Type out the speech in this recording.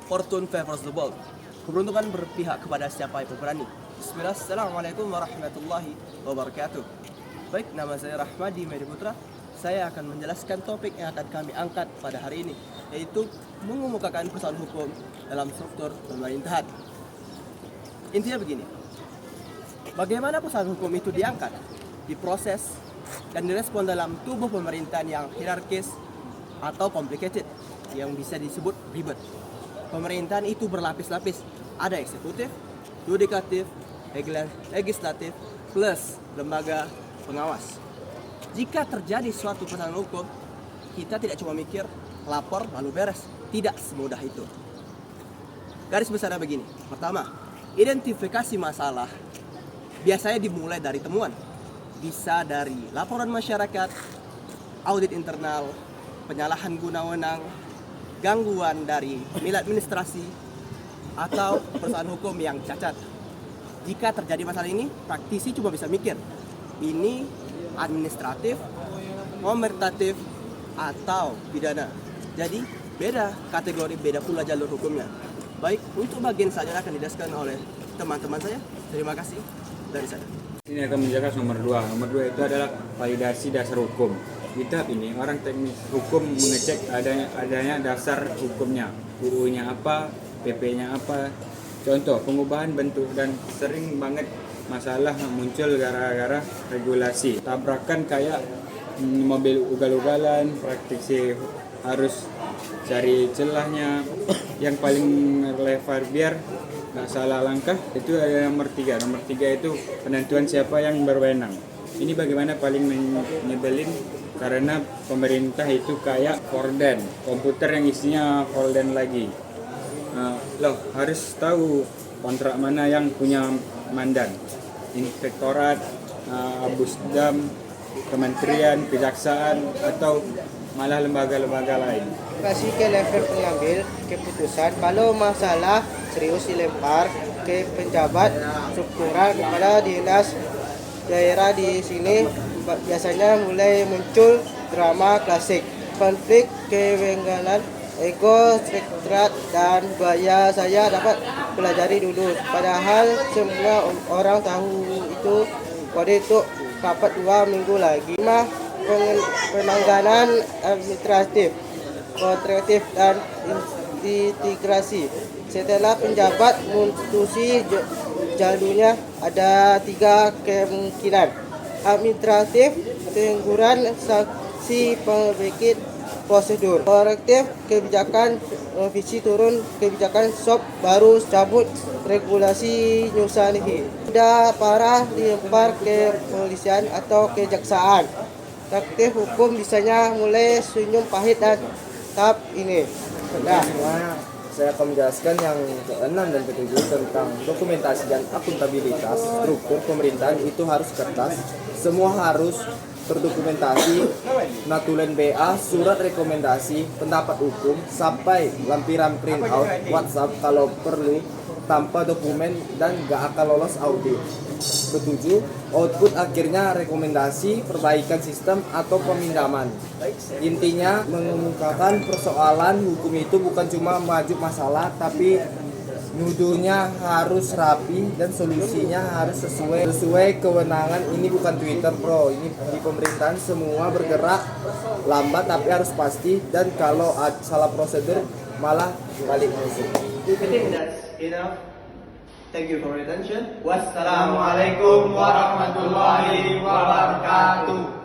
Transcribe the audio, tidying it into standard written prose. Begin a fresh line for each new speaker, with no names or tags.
Fortune favors the bold. Keberuntungan berpihak kepada siapa yang berani. Bismillah, assalamualaikum warahmatullahi wabarakatuh. Baik, nama saya Rahmadi Medi Putra. Saya akan menjelaskan topik yang akan kami angkat pada hari ini, yaitu mengemukakan persoalan hukum dalam struktur pemerintahan. Intinya begini, bagaimana persoalan hukum itu diangkat, diproses, dan direspon dalam tubuh pemerintahan yang hierarkis atau complicated, yang bisa disebut ribet. Pemerintahan itu berlapis-lapis, ada eksekutif, yudikatif, legislatif, plus lembaga pengawas. Jika terjadi suatu persoalan hukum, kita tidak cuma mikir, lapor, lalu beres. Tidak semudah itu. Garis besarnya begini. Pertama, identifikasi masalah biasanya dimulai dari temuan. Bisa dari laporan masyarakat, audit internal, penyalahan guna wewenang, gangguan dari nilai administrasi, atau persoalan hukum yang cacat. Jika terjadi masalah ini, praktisi cuma bisa mikir, ini administratif, komertatif, atau pidana. Jadi beda kategori, beda pula jalur hukumnya. Baik, untuk bagian selanjutnya akan dijelaskan oleh teman-teman saya. Terima kasih dari saya.
Ini akan menjelaskan nomor 2. Nomor 2 itu adalah validasi dasar hukum. Di tahap ini, orang teknis hukum mengecek adanya dasar hukumnya. UU-nya apa, PP-nya apa. Contoh, pengubahan bentuk, dan sering banget masalah muncul gara-gara regulasi. Tabrakan kayak mobil ugal-ugalan, praktisi harus cari celahnya. Yang paling relevan biar nggak salah langkah itu ada nomor 3. Nomor 3 itu penentuan siapa yang berwenang. Ini bagaimana paling menyebelin, karena pemerintah itu kayak Forden, komputer yang isinya Forden lagi. Harus tahu kontrak mana yang punya mandan, inspektorat, Abusdam, kementerian, kejaksaan, atau malah lembaga-lembaga lain.
Kasih ke level pengambil keputusan. Kalau masalah serius dilempar ke penjabat struktural, kepala dinas daerah. Di sini biasanya mulai muncul drama klasik, konflik kewenangan, ego, spektorat, dan gaya saya dapat pelajari dulu. Padahal semua orang tahu itu pada itu rapat 2 minggu lagi. Penanganan administratif, kontraktif, dan integrasi. Setelah penjabat memutusi jalurnya, ada 3 kemungkinan. Administratif, teguran, sanksi, perbaikan prosedur. Korektif, kebijakan, revisi turun kebijakan, stop, baru cabut regulasi nyusanihi. Udah parah dilempar ke polisian atau kejaksaan. Praktik hukum bisanya mulai senyum pahit dan tahap ini.
Saya akan menjelaskan yang ke-6 dan ke-7 tentang dokumentasi dan akuntabilitas. Struktur pemerintahan itu harus kertas, semua harus terdokumentasi, natulen BA, surat rekomendasi, pendapat hukum, sampai lampiran printout, WhatsApp kalau perlu, tanpa dokumen dan gak akan lolos audit. Ketujuh, output akhirnya rekomendasi, perbaikan sistem atau pemindaman. Intinya mengemukakan persoalan hukum itu bukan cuma maju masalah, tapi nuduhnya harus rapi dan solusinya harus sesuai kewenangan. Ini bukan Twitter bro, ini di pemerintahan semua bergerak lambat tapi harus pasti, dan kalau salah prosedur malah balik musuh.
Thank you for your attention. Wassalamualaikum warahmatullahi wabarakatuh.